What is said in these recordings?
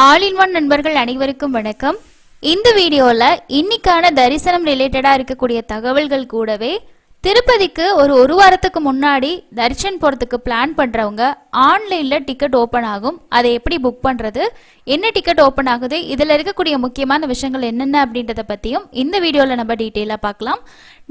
All in one நண்பர்கள் அனைவருக்கும் வணக்கம். இந்த வீடியோல இன்னைக்கான தரிசனம் ரிலேட்டடா இருக்கக்கூடிய தகவல்கள் கூடவே திருப்பதிக்கு ஒரு வாரத்துக்கு முன்னாடி தரிசனம் போகிறதுக்கு பிளான் பண்ணுறவங்க ஆன்லைனில் டிக்கெட் ஓப்பன் ஆகும். அதை எப்படி புக் பண்ணுறது, என்ன டிக்கெட் ஓப்பன் ஆகுது, இதில் இருக்கக்கூடிய முக்கியமான விஷயங்கள் என்னென்ன அப்படின்றத பற்றியும் இந்த வீடியோவில் நம்ம டீட்டெயிலாக பார்க்கலாம்.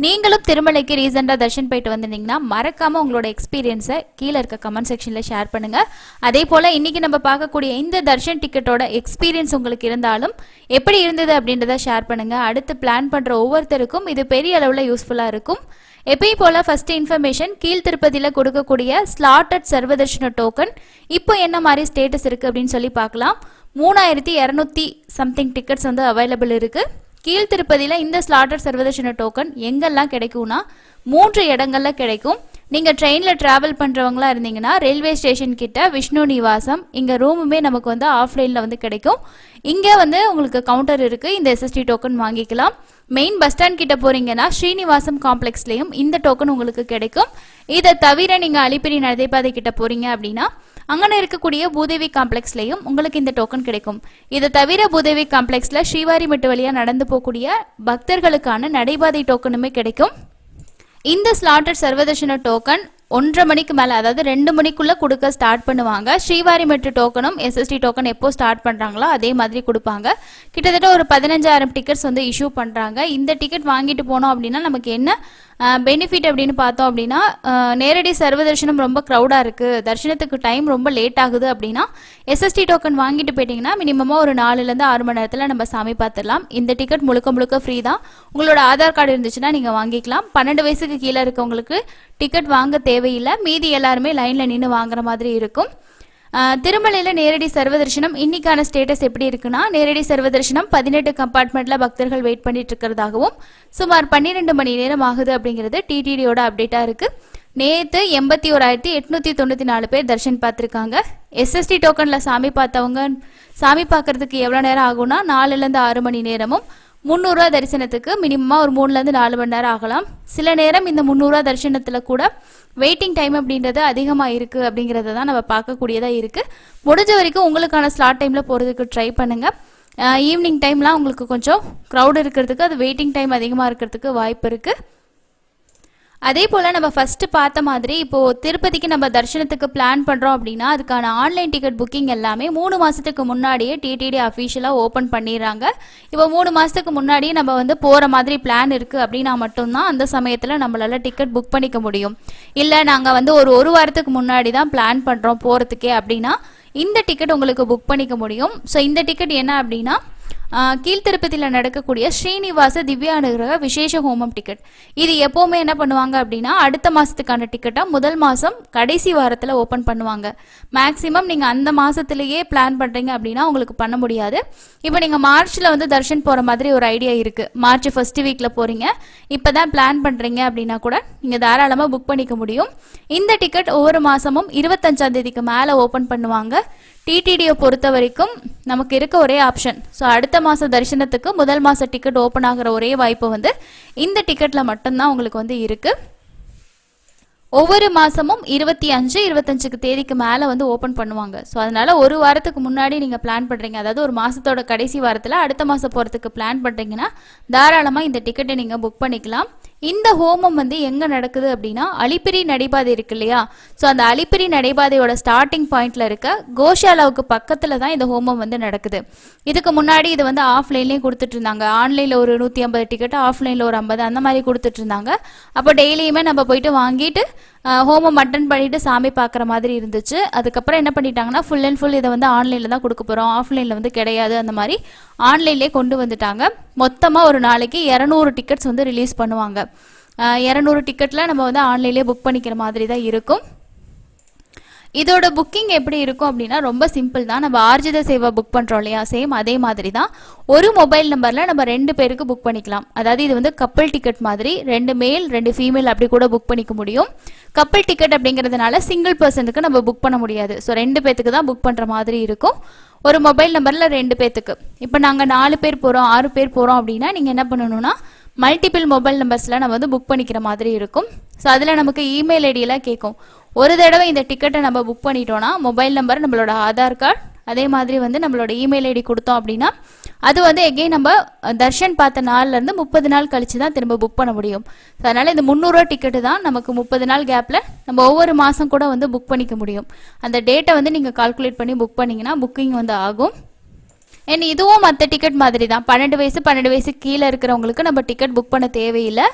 நீங்களும் திருமலைக்கு ரீசெண்டாக தரிசனம் போயிட்டு வந்திருந்தீங்கன்னா மறக்காமல் உங்களோட எக்ஸ்பீரியன்ஸை கீழே இருக்க கமெண்ட் செக்ஷனில் ஷேர் பண்ணுங்கள். அதே போல் இன்றைக்கி நம்ம பார்க்கக்கூடிய இந்த தர்ஷன் டிக்கெட்டோட எக்ஸ்பீரியன்ஸ் உங்களுக்கு இருந்தாலும் எப்படி இருந்தது அப்படின்றத ஷேர் பண்ணுங்கள். அடுத்து பிளான் பண்ணுற ஒவ்வொருத்தருக்கும் இது பெரிய அளவில் யூஸ்ஃபுல்லாக இருக்கும். எப்பயும் போல ஃபர்ஸ்ட் இன்ஃபர்மேஷன், கீழ் திருப்பதியில் கொடுக்கக்கூடிய ஸ்லாட்டட் சர்வதர்ஷன டோக்கன் இப்போ என்ன மாதிரி ஸ்டேட்டஸ் இருக்குது அப்படின்னு சொல்லி பார்க்கலாம். 3200 சம்திங் டிக்கெட்ஸ் வந்து அவைலபிள் இருக்குது. கீழ் திருப்பதியில் இந்த ஸ்லாட்டட் சர்வதர்ஷன டோக்கன் எங்கெல்லாம் கிடைக்கும்னா 3 இடங்கள்ல கிடைக்கும். நீங்கள் ட்ரெயினில் ட்ராவல் பண்ணுறவங்களா இருந்தீங்கன்னா ரயில்வே ஸ்டேஷன் கிட்ட விஷ்ணு நிவாசம், இங்கே ரூமுமே நமக்கு வந்து ஆஃப்லைனில் வந்து கிடைக்கும். இங்கே வந்து உங்களுக்கு கவுண்டர் இருக்குது, இந்த எஸ்எஸ்டி டோக்கன் வாங்கிக்கலாம். மெயின் பஸ் ஸ்டாண்ட் கிட்ட போறீங்கன்னா ஸ்ரீனிவாசம் காம்ப்ளெக்ஸ்லையும் இந்த டோக்கன் உங்களுக்கு கிடைக்கும். இதை தவிர நீங்கள் அலிப்பிரி நடைபாதை கிட்ட போறீங்க அப்படின்னா அங்கே இருக்கக்கூடிய பூதேவி காம்ப்ளெக்ஸ்லையும் உங்களுக்கு இந்த டோக்கன் கிடைக்கும். இதை தவிர பூதேவி காம்ப்ளெக்ஸில் ஸ்ரீவாரிமெட்டு வழியாக நடந்து போகக்கூடிய பக்தர்களுக்கான நடைபாதை டோக்கனுமே கிடைக்கும். இந்த ஸ்லாட்டட் சர்வதர்ஷன டோக்கன் 1:30 மணிக்கு மேலே, அதாவது 2 மணிக்குள்ளே கொடுக்க ஸ்டார்ட் பண்ணுவாங்க. ஸ்ரீவாரிமெட்டு டோக்கனும் எஸ்எஸ்டி டோக்கன் எப்போ ஸ்டார்ட் பண்ணுறாங்களோ அதே மாதிரி கொடுப்பாங்க. கிட்டத்தட்ட ஒரு 15,000 டிக்கெட்ஸ் வந்து இஷ்யூ பண்ணுறாங்க. இந்த டிக்கெட் வாங்கிட்டு போனோம் அப்படின்னா நமக்கு என்ன பெனிஃபிட் அப்படின்னு பார்த்தோம் அப்படின்னா, நேரடி சர்வதர்ஷனம் ரொம்ப க்ரௌடாக இருக்குது, தர்ஷனத்துக்கு டைம் ரொம்ப லேட் ஆகுது அப்படின்னா எஸ்எஸ்டி டோக்கன் வாங்கிட்டு போயிட்டிங்கன்னா மினிமமாக ஒரு 4லேருந்து 6 மணி நேரத்தில் நம்ம சாமி பார்த்துடலாம். இந்த டிக்கெட் முழுக்க ஃப்ரீ தான். உங்களோட ஆதார் கார்டு இருந்துச்சுன்னா நீங்கள் வாங்கிக்கலாம். 12 வயசுக்கு கீழே இருக்கவங்களுக்கு டிக்கெட் வாங்க தேவையில்லை. மீதி எல்லாருமே லைனில் நின்று வாங்குற மாதிரி இருக்கும். திருமலையில் நேரடி சர்வதர்ஷனம் இன்னைக்கான ஸ்டேட்டஸ் எப்படி இருக்குன்னா, நேரடி சர்வதர்ஷனம் 18 கம்பார்ட்மெண்ட்டில் பக்தர்கள் வெயிட் பண்ணிட்டு இருக்கிறதாகவும் சுமார் 12 மணி நேரம் ஆகுது அப்படிங்கிறது டிடிடியோட அப்டேட்டாக இருக்குது. நேற்று 81,894 பேர் தர்ஷன் பார்த்துருக்காங்க. எஸ்எஸ்டி டோக்கனில் சாமி பார்த்தவங்க சாமி பார்க்கறதுக்கு எவ்வளோ நேரம் ஆகும்னா 4லேருந்து 6 மணி நேரமும், 300 ரூபா தரிசனத்துக்கு மினிமமாக ஒரு 3லேருந்து 4 மணி நேரம் ஆகலாம். சில நேரம் இந்த 300 ரூபா தரிசனத்தில் கூட வெயிட்டிங் டைம் அப்படின்றது அதிகமாக இருக்குது அப்படிங்கிறத தான் நம்ம பார்க்கக்கூடியதாக இருக்குது. முடிஞ்ச வரைக்கும் உங்களுக்கான ஸ்லாட் டைமில் போகிறதுக்கு ட்ரை பண்ணுங்கள். ஈவினிங் டைம்லாம் உங்களுக்கு கொஞ்சம் க்ரௌட் இருக்கிறதுக்கு, அது வெயிட்டிங் டைம் அதிகமாக இருக்கிறதுக்கு வாய்ப்பு இருக்குது. அதே போல் நம்ம ஃபஸ்ட்டு பார்த்த மாதிரி இப்போது திருப்பதிக்கு நம்ம தரிசனத்துக்கு பிளான் பண்ணுறோம் அப்படின்னா அதுக்கான ஆன்லைன் டிக்கெட் புக்கிங் எல்லாமே 3 மாதத்துக்கு முன்னாடியே டிடிடி அஃபீஷியலாக ஓப்பன் பண்ணிடுறாங்க. இப்போ 3 மாதத்துக்கு முன்னாடியே நம்ம வந்து போகிற மாதிரி பிளான் இருக்குது அப்படின்னா மட்டும்தான் அந்த சமயத்தில் நம்மளால் டிக்கெட் புக் பண்ணிக்க முடியும். இல்லை நாங்கள் வந்து ஒரு வாரத்துக்கு முன்னாடி தான் பிளான் பண்ணுறோம் போகிறதுக்கே அப்படின்னா இந்த டிக்கெட் உங்களுக்கு புக் பண்ணிக்க முடியும். ஸோ இந்த டிக்கெட் என்ன அப்படின்னா, கீழ்த்திருப்பதியில் நடக்கக்கூடிய ஸ்ரீனிவாச திவ்ய அனுகிரக விசேஷ ஹோமம் டிக்கெட். இது எப்போவுமே என்ன பண்ணுவாங்க அப்படின்னா அடுத்த மாதத்துக்கான டிக்கெட்டாக முதல் மாதம் கடைசி வாரத்தில் ஓப்பன் பண்ணுவாங்க. மேக்ஸிமம் நீங்கள் அந்த மாதத்துலேயே பிளான் பண்ணுறீங்க அப்படின்னா உங்களுக்கு பண்ண முடியாது. இப்போ நீங்கள் மார்ச்சில் வந்து தர்ஷன் போகிற மாதிரி ஒரு ஐடியா இருக்குது, மார்ச் ஃபர்ஸ்ட் வீக்கில் போகிறீங்க, இப்போ தான் பிளான் பண்ணுறீங்க அப்படின்னா கூட நீங்கள் தாராளமாக புக் பண்ணிக்க முடியும். இந்த டிக்கெட் ஒவ்வொரு மாதமும் 25ஆம் தேதிக்கு மேலே ஓப்பன் பண்ணுவாங்க. டிடிடியை பொறுத்த வரைக்கும் நமக்கு இருக்க ஒரே ஆப்ஷன், ஸோ அடுத்த மாத தரிசனத்துக்கு முதல் மாத டிக்கெட் ஓப்பன் ஆகிற ஒரே வாய்ப்பு வந்து இந்த டிக்கெட்டில் மட்டும்தான் உங்களுக்கு வந்து இருக்குது. ஒவ்வொரு மாதமும் 25 தேதிக்கு மேலே வந்து ஓப்பன் பண்ணுவாங்க. ஸோ அதனால் ஒரு வாரத்துக்கு முன்னாடி நீங்கள் பிளான் பண்ணுறீங்க, அதாவது ஒரு மாதத்தோட கடைசி வாரத்தில் அடுத்த மாதம் போகிறதுக்கு பிளான் பண்ணுறீங்கன்னா தாராளமாக இந்த டிக்கெட்டை நீங்கள் புக் பண்ணிக்கலாம். இந்த ஹோமம் வந்து எங்கே நடக்குது அப்படின்னா அலிப்பிரி நடைபாதை இருக்கு இல்லையா, ஸோ அந்த அலிப்பிரி நடைபாதையோட ஸ்டார்டிங் பாயிண்ட்ல இருக்க கோஷாலாவுக்கு பக்கத்தில் தான் இந்த ஹோமம் வந்து நடக்குது. இதுக்கு முன்னாடி இது வந்து ஆஃப்லைன்லேயும் கொடுத்துட்டு இருந்தாங்க. ஆன்லைனில் ஒரு 150 டிக்கெட்டு, ஆஃப்லைனில் ஒரு 50 அந்த மாதிரி கொடுத்துட்டு இருந்தாங்க. அப்போ டெய்லியுமே நம்ம போயிட்டு வாங்கிட்டு ஹோமம் அட்டன் பண்ணிட்டு சாமி பார்க்குற மாதிரி இருந்துச்சு. அதுக்கப்புறம் என்ன பண்ணிட்டாங்கன்னா ஃபுல் அண்ட் ஃபுல் இதை வந்து ஆன்லைனில் தான் கொடுக்க போகிறோம், ஆஃப்லைனில் வந்து கிடையாது, அந்த மாதிரி ஆன்லைன்லேயே கொண்டு வந்துட்டாங்க. மொத்தமாக ஒரு நாளைக்கு 200 டிக்கெட்ஸ் வந்து ரிலீஸ் பண்ணுவாங்க. 200 டிக்கெட்டில் நம்ம வந்து ஆன்லைன்லேயே புக் பண்ணிக்கிற மாதிரி தான் இருக்கும். இதோட புக்கிங் எப்படி இருக்கும் அப்படின்னா ரொம்ப சிம்பிள் தான். நம்ம ஆர்ஜித சேவா புக் பண்ணுறோம் இல்லையா, சேம் அதே மாதிரி தான். ஒரு மொபைல் நம்பரில் நம்ம 2 பேருக்கு புக் பண்ணிக்கலாம். அதாவது இது வந்து கப்பல் டிக்கெட் மாதிரி 2 மேல் 2 ஃபீமேல் அப்படி கூட புக் பண்ணிக்க முடியும். கப்பல் டிக்கெட் அப்படிங்கிறதுனால சிங்கிள் பர்சனுக்கு நம்ம புக் பண்ண முடியாது. ஸோ 2 பேத்துக்கு தான் புக் பண்ணுற மாதிரி இருக்கும். ஒரு மொபைல் நம்பரில் 2 பேத்துக்கு. இப்போ நாங்கள் 4 பேர் போகிறோம், 6 பேர் போகிறோம் அப்படின்னா நீங்கள் என்ன பண்ணணும்னா மல்டிபிள் மொபைல் நம்பர்ஸில் நம்ம வந்து புக் பண்ணிக்கிற மாதிரி இருக்கும். ஸோ அதில் நமக்கு இமெயில் ஐடியெல்லாம் கேட்கும். ஒரு தடவை இந்த டிக்கெட்டை நம்ம புக் பண்ணிட்டோம்னா மொபைல் நம்பர், நம்மளோட ஆதார் கார்டு, அதே மாதிரி வந்து நம்மளோட இமெயில் ஐடி கொடுத்தோம் அப்படின்னா அது வந்து எகெயின் நம்ம தர்ஷன் பார்த்த நாள்லேருந்து 30 நாள் கழிச்சு தான் திரும்ப புக் பண்ண முடியும். அதனால் இந்த 300 ரூபா டிக்கெட்டு தான் நமக்கு 30 நாள் கேப்பில் நம்ம ஒவ்வொரு மாதம் கூட வந்து புக் பண்ணிக்க முடியும். அந்த டேட்டை வந்து நீங்கள் கால்குலேட் பண்ணி புக் பண்ணிங்கன்னா புக்கிங் வந்து ஆகும். அண்ட் இதுவும் மற்ற டிக்கெட் மாதிரி தான். 12 வயசு கீழே இருக்கிறவங்களுக்கு நம்ம டிக்கெட் புக் பண்ண தேவையில்லை.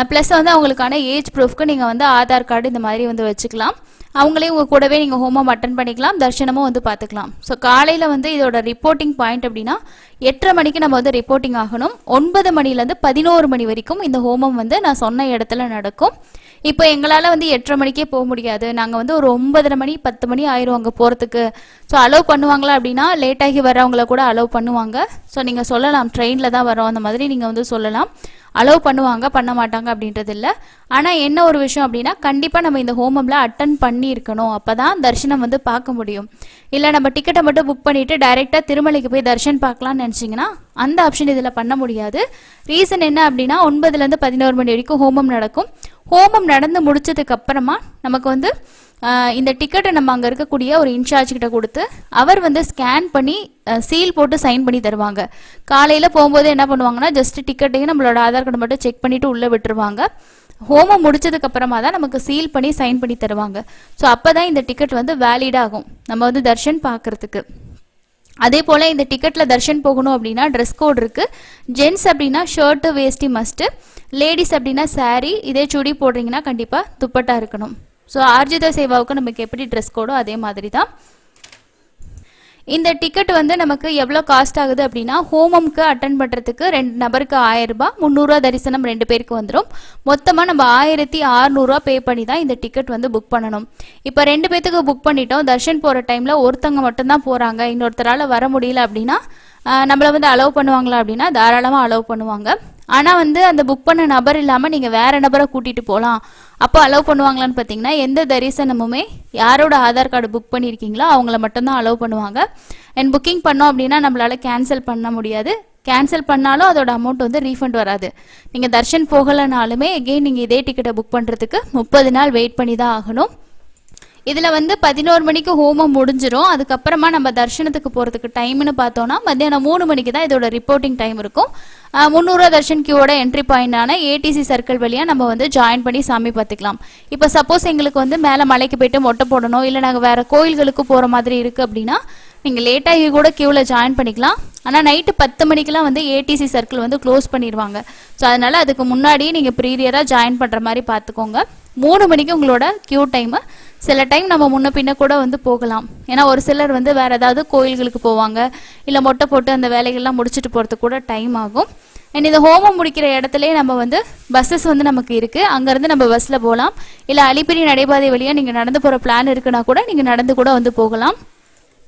ப்ளஸ் வந்து அவங்களுக்கான ஏஜ் ப்ரூஃப்க்கு நீங்கள் வந்து ஆதார் கார்டு இந்த மாதிரி வந்து வச்சுக்கலாம். அவங்களே உங்கள் கூடவே நீங்கள் ஹோமம் அட்டன் பண்ணிக்கலாம், தர்ஷனமும் வந்து பார்த்துக்கலாம். ஸோ காலையில் வந்து இதோட ரிப்போர்ட்டிங் பாயிண்ட் அப்படின்னா 8:30 மணிக்கு நம்ம வந்து ரிப்போர்ட்டிங் ஆகணும். 9 மணிலேருந்து 11 மணி வரைக்கும் இந்த ஹோமம் வந்து நான் சொன்ன இடத்துல நடக்கும். இப்போ எங்களால் வந்து 8:30 மணிக்கே போக முடியாது, நாங்கள் வந்து ஒரு 9:30 மணி 10 மணி ஆயிரும் அங்கே போகிறதுக்கு. ஸோ அலோவ் பண்ணுவாங்களா அப்படின்னா லேட்டாகி வரவங்கள கூட அலோவ் பண்ணுவாங்க. ஸோ நீங்கள் சொல்லலாம் ட்ரெயினில் தான் வரோம் அந்த மாதிரி நீங்கள் வந்து சொல்லலாம். அலோவ் பண்ணுவாங்க, பண்ண மாட்டாங்க அப்படின்றது இல்லை. ஆனால் என்ன ஒரு விஷயம் அப்படின்னா கண்டிப்பாக நம்ம இந்த ஹோமமில் அட்டன் பண்ணியிருக்கணும், அப்போ தான் தரிசனம் வந்து பார்க்க முடியும். இல்லை நம்ம டிக்கெட்டை மட்டும் புக் பண்ணிவிட்டு டைரெக்டாக திருமலைக்கு போய் தரிசனம் பார்க்கலான்னு நினச்சிங்கன்னா அந்த ஆப்ஷன் இதில் பண்ண முடியாது. ரீசன் என்ன அப்படின்னா 9லேருந்து 11 மணி வரைக்கும் ஹோமம் நடக்கும். ஹோமம் நடந்து முடிச்சதுக்கு அப்புறமா நமக்கு வந்து இந்த டிக்கெட்டை நம்ம அங்கே இருக்கக்கூடிய ஒரு இன்சார்ஜ் கிட்ட கொடுத்து அவர் வந்து ஸ்கேன் பண்ணி சீல் போட்டு சைன் பண்ணி தருவாங்க. காலையில் போகும்போது என்ன பண்ணுவாங்கன்னா ஜஸ்ட் டிக்கெட்டையும் நம்மளோட ஆதார் கார்டு மட்டும் செக் பண்ணிவிட்டு உள்ளே விட்டுருவாங்க. ஹோமம் முடிச்சதுக்கு அப்புறமா தான் நமக்கு சீல் பண்ணி சைன் பண்ணி தருவாங்க. ஸோ அப்போ தான் இந்த டிக்கெட் வந்து வேலிட் ஆகும் நம்ம வந்து தர்ஷன் பார்க்குறதுக்கு. அதே போல் இந்த டிக்கெட்டில் தர்ஷன் போகணும் அப்படின்னா ட்ரெஸ் கோட் இருக்குது. ஜென்ஸ் அப்படின்னா ஷர்ட்டு வேஷ்டி மஸ்ட்டு, லேடிஸ் அப்படின்னா சாரீ, இதே சுடி போடுறீங்கன்னா கண்டிப்பாக துப்பட்டா இருக்கணும். ஸோ ஆர்ஜித சேவாவுக்கு நமக்கு எப்படி ட்ரெஸ் கோடோ அதே மாதிரி தான். இந்த டிக்கெட் வந்து நமக்கு எவ்வளோ காஸ்ட் ஆகுது அப்படின்னா ஹோமம்க்கு அட்டன் பண்ணுறதுக்கு 2 நபருக்கு 1000 ரூபாய், 300 ரூபா தரிசனம் 2 பேருக்கு வந்துடும். மொத்தமாக நம்ம 1600 ரூபா பே பண்ணி தான் இந்த டிக்கெட் வந்து புக் பண்ணணும். இப்போ 2 பேத்துக்கு புக் பண்ணிட்டோம், தர்ஷன் போகிற டைமில் ஒருத்தவங்க மட்டும்தான் போகிறாங்க, இன்னொருத்தரால் வர முடியல அப்படின்னா நம்மளை வந்து அலோவ் பண்ணுவாங்களா அப்படின்னா தாராளமாக அலோவ் பண்ணுவாங்க. ஆனால் வந்து அந்த புக் பண்ண நபர் இல்லாமல் நீங்கள் வேறு நபரை கூட்டிகிட்டு போகலாம், அப்போ அலோவ் பண்ணுவாங்களான்னு பார்த்தீங்கன்னா எந்த தரிசனமுமே யாரோட ஆதார் கார்டு புக் பண்ணியிருக்கீங்களோ அவங்கள மட்டும்தான் அலோவ் பண்ணுவாங்க. அண்ட் புக்கிங் பண்ணோம் அப்படின்னா நம்மளால் கேன்சல் பண்ண முடியாது. கேன்சல் பண்ணாலும் அதோட அமௌண்ட் வந்து ரீஃபண்ட் வராது. நீங்கள் தர்ஷன் போகலைனாலுமே எகெயின் நீங்கள் இதே டிக்கெட்டை புக் பண்ணுறதுக்கு 30 நாள் வெயிட் பண்ணி தான் ஆகணும். இதில் வந்து 11 மணிக்கு ஹோமம் முடிஞ்சிடும். அதுக்கப்புறமா நம்ம தர்ஷனத்துக்கு போகிறதுக்கு டைம்னு பார்த்தோன்னா மத்தியானம் 3 மணிக்கு தான் இதோட ரிப்போர்ட்டிங் டைம் இருக்கும். 300 தர்ஷன் கியூவோட என்ட்ரி பாயிண்டான ஏடிசி சர்க்கிள் வழியாக நம்ம வந்து ஜாயின் பண்ணி சாமி பார்த்துக்கலாம். இப்போ சப்போஸ் எங்களுக்கு வந்து மேலே மலைக்கு போய்ட்டு மொட்டை போடணும், இல்லை நாங்கள் வேறு கோயில்களுக்கு போகிற மாதிரி இருக்குது அப்படின்னா நீங்கள் லேட்டாகி கூட கியூவில் ஜாயின் பண்ணிக்கலாம். ஆனால் நைட்டு 10 மணிக்கெலாம் வந்து ஏடிசி சர்க்கிள் வந்து க்ளோஸ் பண்ணிடுவாங்க. ஸோ அதனால் அதுக்கு முன்னாடியே நீங்கள் ப்ரீவியராக ஜாயின் பண்ணுற மாதிரி பார்த்துக்கோங்க. 3 மணிக்கு உங்களோட கியூ டைமு. சில டைம் நம்ம முன்ன பின்ன கூட வந்து போகலாம், ஏன்னா ஒரு சிலர் வந்து வேறு ஏதாவது கோயில்களுக்கு போவாங்க, இல்லை மொட்டை போட்டு அந்த வேலைகள்லாம் முடிச்சுட்டு போகிறதுக்கு கூட டைம் ஆகும். அண்ட் இந்த ஹோமம் முடிக்கிற இடத்துலேயே நம்ம வந்து பஸ்ஸஸ் வந்து நமக்கு இருக்குது, அங்கேருந்து நம்ம பஸ்ஸில் போகலாம். இல்லை அலிப்பிரி நடைபாதை வழியாக நீங்கள் நடந்து போகிற பிளான் இருக்குன்னா கூட நீங்கள் நடந்து கூட வந்து போகலாம்.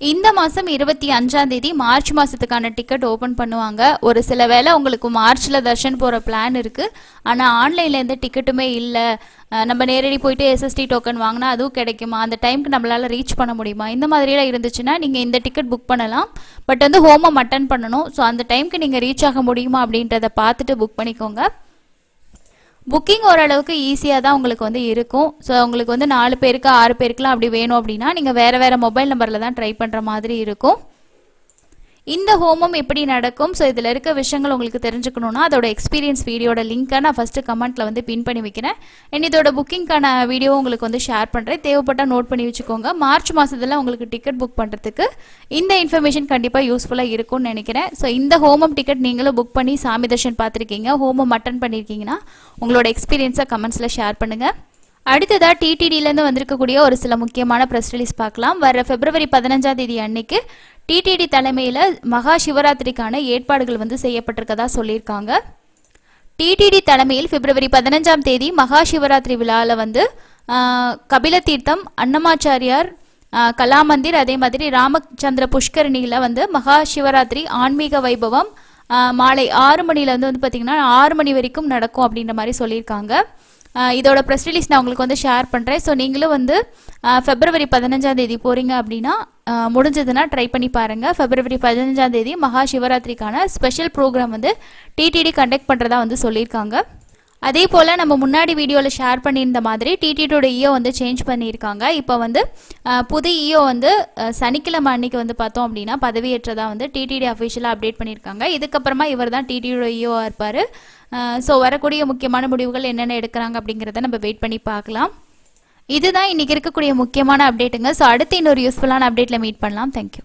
இந்த மாதம் 25ஆம் தேதி மார்ச் மாதத்துக்கான டிக்கெட் ஓப்பன் பண்ணுவாங்க. ஒரு சில வேளை உங்களுக்கு மார்ச்சில் தர்ஷன் போகிற பிளான் இருக்குது, ஆனால் ஆன்லைனில் எந்த டிக்கெட்டுமே இல்லை, நம்ம நேரடி போயிட்டு எஸ்எஸ்டி டோக்கன் வாங்கினா அதுவும் கிடைக்குமா, அந்த டைமுக்கு நம்மளால் ரீச் பண்ண முடியுமா, இந்த மாதிரியெல்லாம் இருந்துச்சுன்னா நீங்கள் இந்த டிக்கெட் புக் பண்ணலாம். பட் வந்து ஹோமம் அட்டன் பண்ணணும். ஸோ அந்த டைமுக்கு நீங்கள் ரீச் ஆக முடியுமா அப்படின்றத பார்த்துட்டு புக் பண்ணிக்கோங்க. புக்கிங் ஓரளவுக்கு ஈஸியாக தான் உங்களுக்கு வந்து இருக்கும். ஸோ உங்களுக்கு வந்து 4 பேருக்கு 6 பேருக்குலாம் அப்படி வேணும் அப்படின்னா நீங்கள் வேறு மொபைல் நம்பரில் தான் ட்ரை பண்ணுற மாதிரி இருக்கும். இந்த ஹோமம் எப்படி நடக்கும், ஸோ இதில் இருக்க விஷயங்கள் உங்களுக்கு தெரிஞ்சுக்கணுன்னா அதோட எக்ஸ்பீரியன்ஸ் வீடியோட லிங்க்கை நான் ஃபஸ்ட்டு கமெண்ட்டில் வந்து பின் பண்ணி வைக்கிறேன். அண்ட் இதோட புக்கிங்கான வீடியோ உங்களுக்கு வந்து ஷேர் பண்ணுறேன், தேவைப்பட்டால் நோட் பண்ணி வச்சுக்கோங்க. மார்ச் மாதத்தில் உங்களுக்கு டிக்கெட் புக் பண்ணுறதுக்கு இந்த இன்ஃபர்மேஷன் கண்டிப்பாக யூஸ்ஃபுல்லாக இருக்கும்னு நினைக்கிறேன். ஸோ இந்த ஹோமம் டிக்கெட் நீங்களும் புக் பண்ணி சாமி தர்ஷன் பார்த்துருக்கீங்க, ஹோமம் அட்டன் பண்ணியிருக்கீங்கன்னா உங்களோட எக்ஸ்பீரியன்ஸை கமெண்ட்ஸில் ஷேர் பண்ணுங்கள். அடுத்ததாக டிடிடியிலேருந்து வந்திருக்கக்கூடிய ஒரு சில முக்கியமான ப்ரெஸ் ரிலீஸ் பார்க்கலாம். வர February 15ஆம் தேதி அன்னைக்கு டிடிடி தலைமையில் மகா சிவராத்திரிக்கான ஏற்பாடுகள் வந்து செய்யப்பட்டிருக்கதா சொல்லியிருக்காங்க. டிடிடி தலைமையில் February 15ஆம் தேதி மகா சிவராத்திரி விழாவில் வந்து கபில தீர்த்தம், அன்னமாச்சாரியார் கலாமந்திர், அதே மாதிரி ராமச்சந்திர புஷ்கரணியில் வந்து மகா சிவராத்திரி ஆன்மீக வைபவம் மாலை 6 மணிலேருந்து வந்து பார்த்திங்கன்னா 6 மணி வரைக்கும் நடக்கும் அப்படின்ற மாதிரி சொல்லியிருக்காங்க. இதோட ப்ரெஸ் ரிலீஸ் நான் உங்களுக்கு வந்து ஷேர் பண்ணுறேன். ஸோ நீங்களும் வந்து February 15ஆம் தேதி போகிறீங்க அப்படின்னா முடிஞ்சதுன்னா ட்ரை பண்ணி பாருங்கள். February 15ஆம் தேதி மகா சிவராத்திரிக்கான ஸ்பெஷல் ப்ரோக்ராம் வந்து டிடிடி கண்டக்ட் பண்ணுறதா வந்து சொல்லியிருக்காங்க. அதே போல் நம்ம முன்னாடி வீடியோவில் ஷேர் பண்ணியிருந்த மாதிரி டிடிடியோட இஓ வந்து சேஞ்ச் பண்ணியிருக்காங்க. இப்போ வந்து புது இஓ வந்து சனிக்கிழமை அன்னைக்கு வந்து பார்த்தோம் அப்படின்னா பதவியேற்றதாக வந்து டிடிடி அஃபிஷியலாக அப்டேட் பண்ணியிருக்காங்க. இதுக்கப்புறமா இவர் தான் டிடிடியோட இஓவாக இருப்பார். ஸோ வரக்கூடிய முக்கியமான முடிவுகள் என்னென்ன எடுக்கிறாங்க அப்படிங்கிறத நம்ம வெயிட் பண்ணி பார்க்கலாம். இதுதான் இன்றைக்கி இருக்கக்கூடிய முக்கியமான அப்டேட்டுங்க. ஸோ அடுத்து இன்னொரு யூஸ்ஃபுல்லான அப்டேட்டில் மீட் பண்ணலாம். தேங்க்யூ.